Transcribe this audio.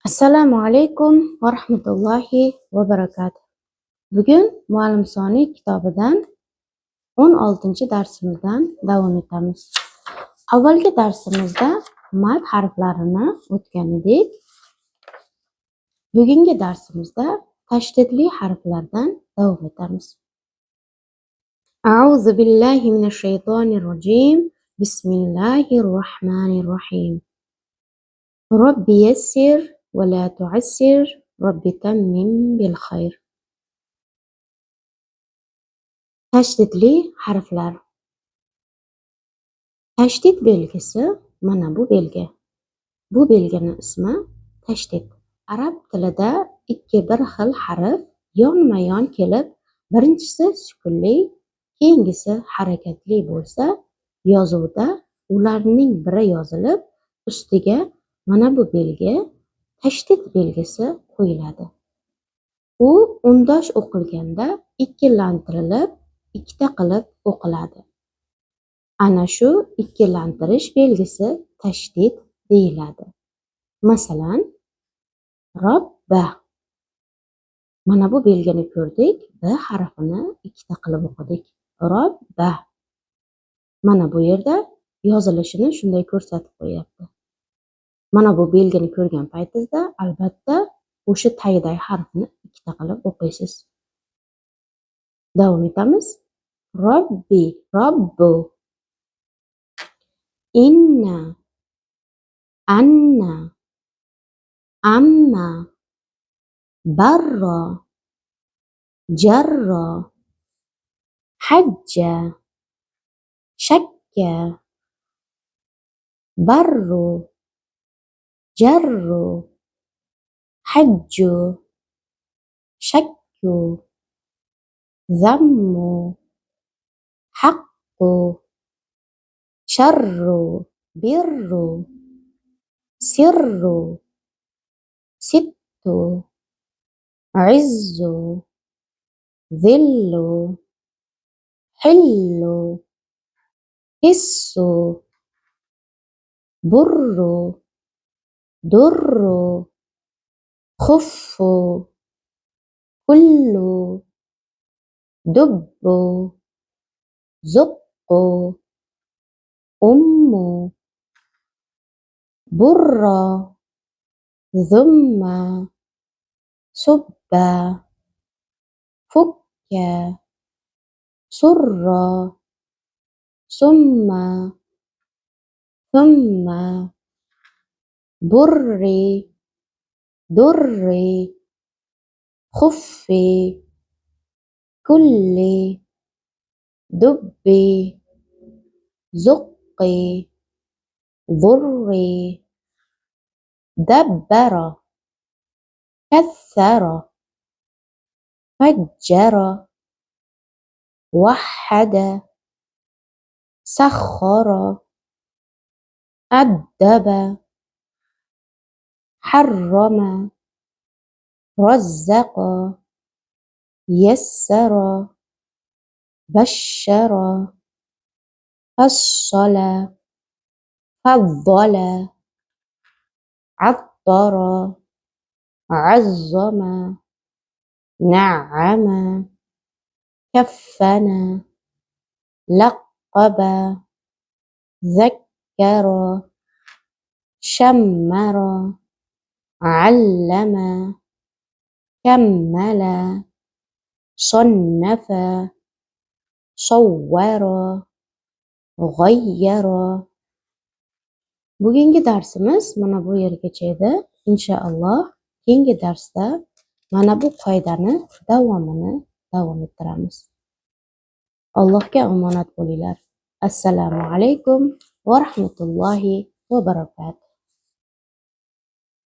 Assalomu alaykum va rahmatullohi va barakatuh. Bugun Muallim Soniy kitobidan 16-darsimizdan davom etamiz. Avvalgi darsimizda mad harflarini o'tgan edik. Bugungi darsimizda tashdidli harflardan davom etamiz. A'udzu billahi minash shaytonir rojim. Bismillahir rohmanir rohim. Robbi yassir va la tu'assir. Robbi tammim bil khayr. Tashdidli harflar. Tashdid belgisi mana bu belgi. Bu belgining ismi tashdid. Arab tilida ikki bir xil harf yonma-yon kelib, birinchisi sukunli, keyingisi harakatli bo'lsa, yozuvda ularning biri yozilib, ustiga mana bu belgi tashdid belgisi qo'yiladi. U undosh o'qilganda ikkilantirilib, ikkita qilib o'qiladi. Ana shu ikkilantirish belgisi tashdid deyiladi. Masalan, robba. Mana bu belgini ko'rdik, b harfini ikkita qilib o'qidik. Robba. Mana bu yerda yozilishini shunday ko'rsatib qo'yapti. Mana bu belgini ko'rgan paytingizda albatta o'sha tagidagi harfni ikkita qilib o'qiysiz. Davom etamiz. Robbi, robbu. Inna, anna, amma, barra, jarra, hajja, shakka, barru, jarru, hajju, shakku, zammu, haqqu, sharru, birru, sirru, sittu, izzu, zillu, hillu, hissu, burru, durru, khuffu, kullu, dubbu, zuqqu, ummu, burra, zumma, subba, fukka, surra, summa, thumma, burri, durri, khuffi, kulli, dubbi, zuqqi, ضري دبر كثر فجر وحد سخر أدب حرم رزق يسر بشر فصل فضل عطر عظم نعم كفن لقب ذكر شمر علم كمل صنف صور غير. Bugungi darsimiz mana bu yergacha edi. Inshaalloh keyingi darsda mana bu qoidani davomini davom ettiramiz. Allohga omonat bo'linglar. Assalomu alaykum va rahmatullohi va barakatuh.